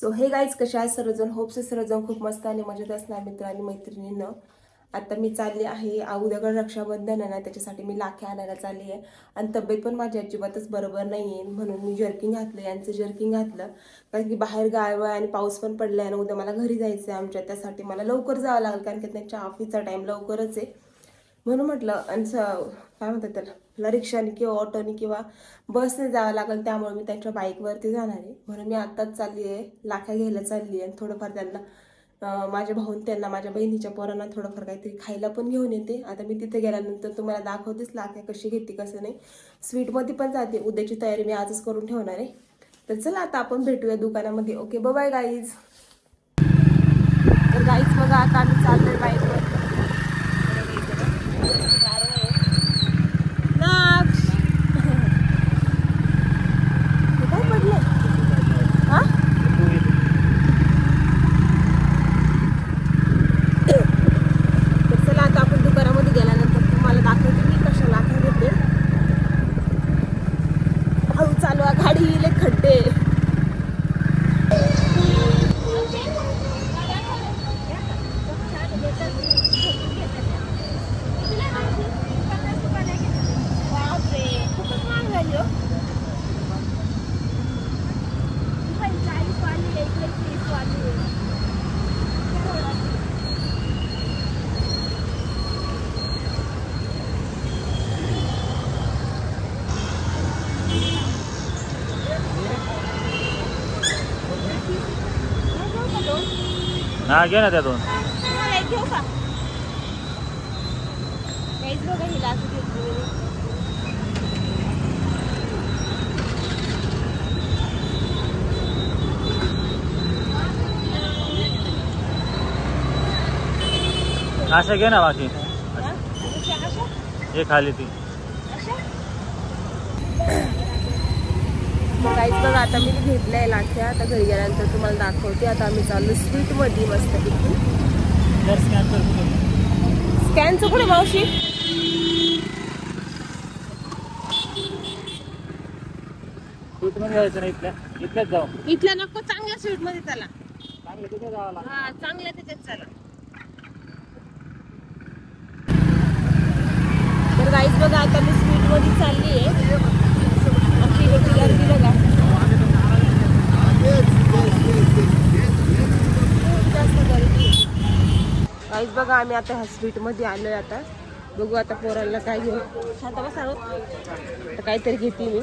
So हे guys, कशा आहेत सर्वजण? होप्स सर्वजण खूप मस्त आणि मजेत असणार मित्र आणि मैत्रिणींना. आता मी चालली आहे, उद्याकडे रक्षाबंधन आहे ना, त्याच्यासाठी मी लाखे आणायला चालली आहे. आणि तब्येत पण माझी अजिबातच बरोबर नाही आहे, म्हणून मी जर्किंग घातलं, यांचं जर्किंग घातलं. कारण की बाहेर गारवा आहे आणि पाऊस पण पडला आहे आणि उद्या मला घरी जायचं आहे आमच्या. त्यासाठी मला लवकर जावं लागेल, कारण की त्यांच्या ऑफिसचा टाईम लवकरच आहे. म्हणून म्हटलं काय म्हणतात त्याला, रिक्षाने किंवा ऑटोने किंवा बसने जावं लागेल, त्यामुळे मी त्यांच्या बाईकवरती जाणार आहे. म्हणून मी आत्ताच चालली आहे, लाख्या घ्यायला चालली आहे. थोडंफार त्यांना माझ्या भाऊन त्यांना माझ्या बहिणीच्या पोरांना थोडंफार काहीतरी खायला पण घेऊन येते. आता मी तिथे गेल्यानंतर तुम्हाला दाखवतेच लाख्या कशी घेते कसं नाही. स्वीटमध्ये पण जाते, उद्याची तयारी मी आजच करून ठेवणार आहे. तर चला आता आपण भेटूया दुकानामध्ये. Okay, bye guys. तर गाईज बघा, आता आम्ही चाललोय बाईकवर. हा, घे ना त्या दोन. घेऊ का? बघा हिला अशा घे ना, बाकी हे खाली ती. काहीच बघा, आता मी घेतलंय लाख्या. आता घरी गेल्यानंतर तुम्हाला दाखवते. आता आम्ही चाललो स्वीट मध्ये मस्त पैकी. स्कॅनचं कुठे मावशी? स्वीट मध्ये जायचं ना, इथल्याच जाऊ. इथल्या नको, चांगल्या स्वीट मध्ये चला. चांगलं तिथे जावं लागतं. हा, चांगल्या त्याच्यात चला. तर गाईज बघा, आता मी स्वीट मध्ये चालली आहे. आमची इकडची गर्दी बघा, खूप जास्त गर्दी. गाईज बघा, आम्ही आता ह्या स्वीट मध्ये आलोय. आता बघू, आता पोरांना काय घेऊ. आता बस आता काहीतरी घेते मी.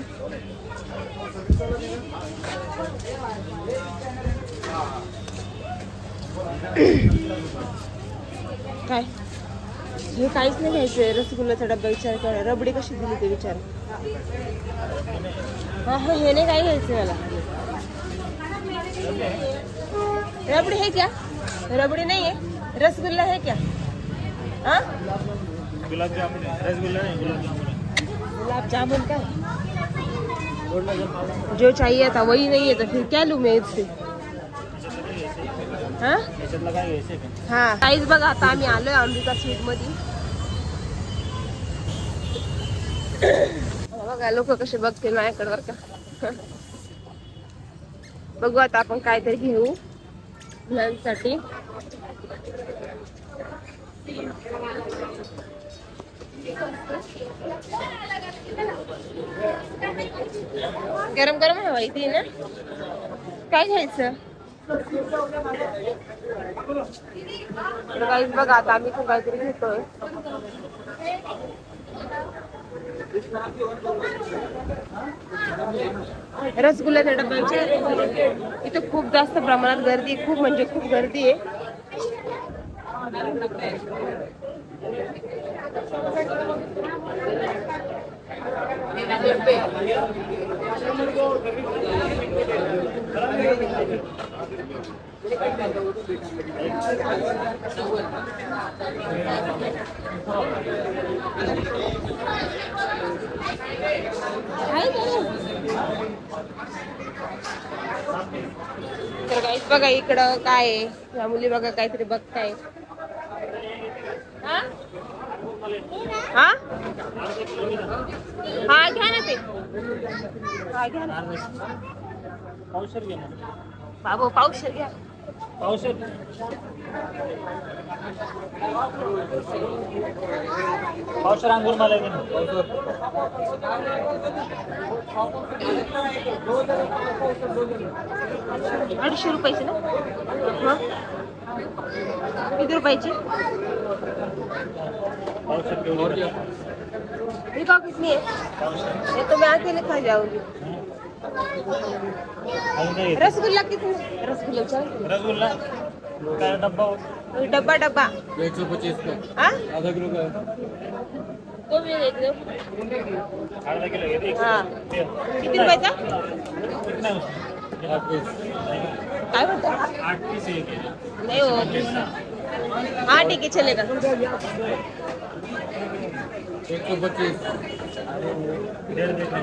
काय हे काहीच नाही घ्यायचंय. रसगुल्लाचा डब्बा विचार करा. रबडी कशी दिली ते विचार. हा हा, हे नाही काय घ्यायचंय मला. रबडी है क्या? रबडी नहीं है. रसगुल्ला है क्या? हाँ, गुलाब जामुन, रसगुल्ला नहीं, गुलाब जामुन का जो चाहिए था वही नहीं है, तो फिर क्या लूँ मैं इससे? हाँ काहीच बघा, आता आम्ही आलोय अंबिका स्वीट मध्ये. बघा लोक कसे बघतील माझ्याकडे बर का. बघू आता आपण काहीतरी घेऊ मुलांसाठी. गरम गरम हवा इथे ना. काय घ्यायचं? गाईज बघा, आता आम्ही खूप काहीतरी घेतोय. रसगुल्लाचा डब्बा इथे खूप जास्त प्रमाणात गर्दी आहे. खूप म्हणजे खूप गर्दी आहे. तर गाईस बघा, इकडं काय आहे. या मुली बघा काहीतरी बघताय. हा हा हा, घ्या ना ते. हा घ्या ना. बाबू पावशेर घ्या. पावशेर पावशेर अंगूर मला घे ना. 250 रुपयाचे ना. किती रुपयाचे? पावशेर घेऊन ये. ये का कितनी है? ये तो मैं अकेले खा जाऊंगी. अजून काय घेते? रसगुल्ला कितने? रसगुल्ला चल. रसगुल्ला काय डब्बा डब्बा डब्बा 125 का. हाँ आधा किलो का तो भी देख लो. आधा किलो घेते. हाँ किती रुपयाचा? कितना है उसमें? 8 पीस. काय म्हणता? 8 पीस एक है. नहीं हो. हाँ ठीक है चलेगा. 125. डेढ़ देना.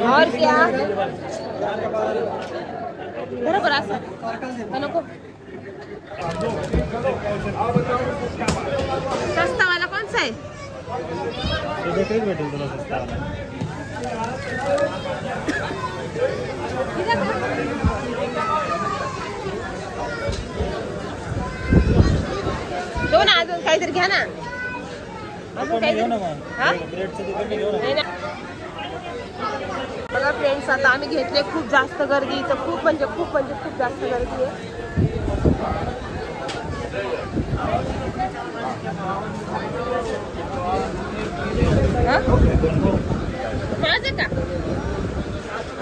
और क्या? बरोबर असं नको. सस्ता वाला कौन सा है? भेटेल तुला सस्ता. दो ना अजून काहीतरी घ्या ना. अजून काहीतरी. हा? नाही ना. बघा फ्रेंड्स आता आम्ही घेतले. खूप जास्त गर्दी तर खूप म्हणजे खूप जास्त गर्दी आहे. माझं का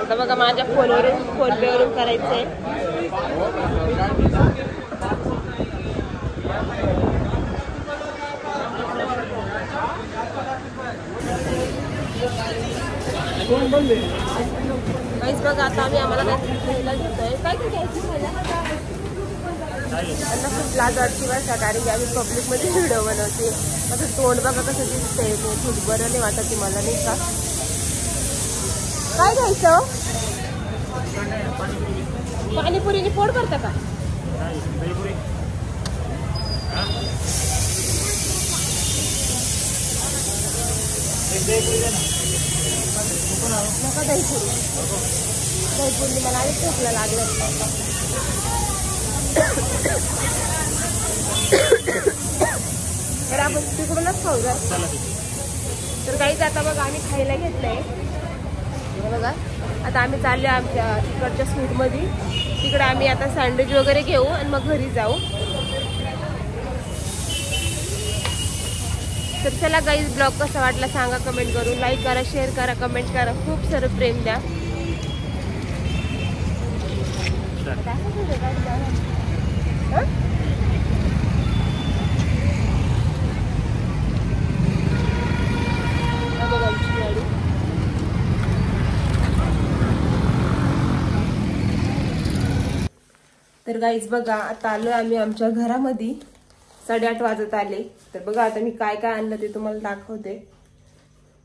आता बघा माझ्या फोन पे वरून करायचंय. काहीच बघा आता आम्हाला खायला घेतोय. काय काय घ्यायचं खायला? त्यांना खूप लाज वाटते बरं का, कारण की आम्ही पब्लिकमध्ये व्हिडिओ बनवते. माझं तोंड बघा कसं दिसतंय. खूप बरं नाही वाटत ते मला नाही का. काय घ्यायचं? पाणीपुरीने पोट भरतं का? नका दहीपुरी मला आधी भूकला लागलं. तर आपण तिकडूनच खाऊ जा. तर काहीच आता बघा आम्ही खायला घेतलंय. बघा आता आम्ही चालले आमच्या तिकडच्या स्वीटमध्ये. तिकडे आम्ही आता सँडविच वगैरे घेऊ आणि मग घरी जाऊ. तर चला गाईज ब्लॉग कसा वाटला सांगा कमेंट करून. लाईक करा, शेअर करा, कमेंट करा. खूप सारं प्रेम द्या. तर गाईज बघा आता आलोय आम्ही आमच्या घरामध्ये. 8:30 वाजत आले. तर बघा आता मी काय काय आणलं ते तुम्हाला दाखवते.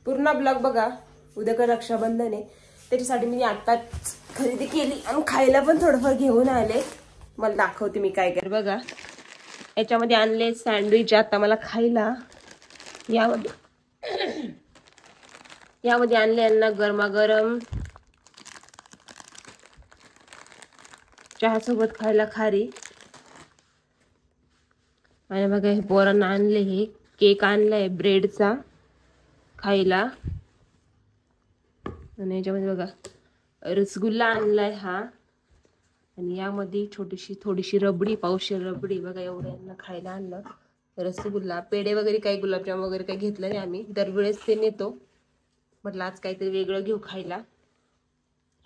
पूर्ण ब्लॉग बघा. उद्या का रक्षाबंधन आहे त्याच्यासाठी मी आत्ताच खरेदी केली आणि खायला पण थोडंफार घेऊन आले. मला दाखवते मी काय काय. बघा याच्यामध्ये आणले सँडविच आता मला खायला. यामध्ये आणले यांना गरमागरम चहासोबत खायला खारी. आणि बघा हे पोरांना आणले हे केक आणलाय ब्रेडचा खायला. आणि याच्यामध्ये बघा रसगुल्ला आणलाय हा. आणि यामध्ये थोडीशी रबडी, पावशेर रबडी बघा एवढं यांना खायला आणलं. रसगुल्ला, पेढे वगैरे काही गुलाबजाम वगैरे काही घेतलं नाही आम्ही. दरवेळेस ते नेतो. म्हटलं आज काहीतरी वेगळं घेऊ खायला.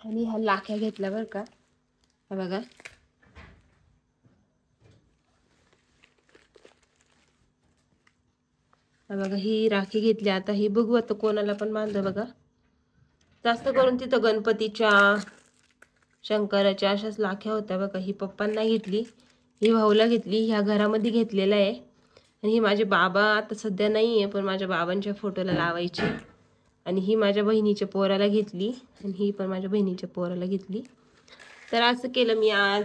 आणि ह्या लाख्या घेतल्या बरं का. हा बघा बघा ही राखी घेतली. आता ही बघू आता कोणाला पण बांध. बघा जास्त करून तिथं गणपतीच्या, शंकराच्या अशाच लाख्या होत्या बघा. ही पप्पांना घेतली, ही भाऊला घेतली, ह्या घरामध्ये घेतलेला आहे. आणि ही माझे बाबा आता सध्या नाही आहे पण माझ्या बाबांच्या फोटोला लावायची. आणि ही माझ्या बहिणीच्या पोराला घेतली आणि ही पण माझ्या बहिणीच्या पोराला घेतली. तर असं केलं मी आज.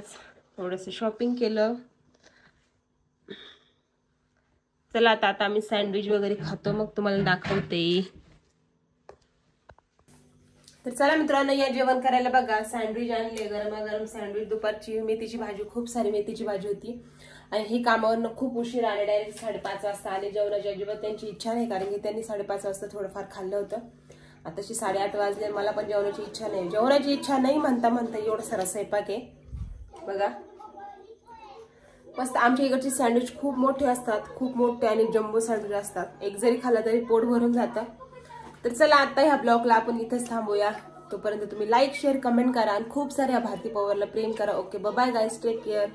थोडंसं शॉपिंग केलं. चला आता आम्ही सँडविच वगैरे खातो मग तुम्हाला दाखवते. तर चला मित्रांनो, या जेवण करायला बघा. सँडविच आणले, गरमागरम सँडविच. दुपारची मेथीची भाजी, खूप सारी मेथीची भाजी होती. आणि हे कामावरनं खूप उशीर आले, डायरेक्ट 5:30 वाजता आले. जेवणाची अजिबात त्यांची इच्छा नाही, कारण की त्यांनी 5:30 वाजता थोडंफार खाल्लं होतं. आताशी 8:30 वाजले, मला पण जेवणाची इच्छा नाही. जेवणाची इच्छा नाही म्हणता म्हणता एवढं सारा स्वयंपाक आहे बघा. मस्त. आमच्या इकडचे सँडविच खूप मोठे असतात, खूप मोठे आणि जम्बो सँडविच असतात. एक जरी खाल्ला तरी पोट भरून जातं. तर चला, आता ह्या ब्लॉगला आपण इथंच थांबूया. तोपर्यंत तुम्ही लाईक, शेअर, कमेंट करा आणि खूप साऱ्या भारती पवारला प्रेम करा. Okay, bye guys, take care.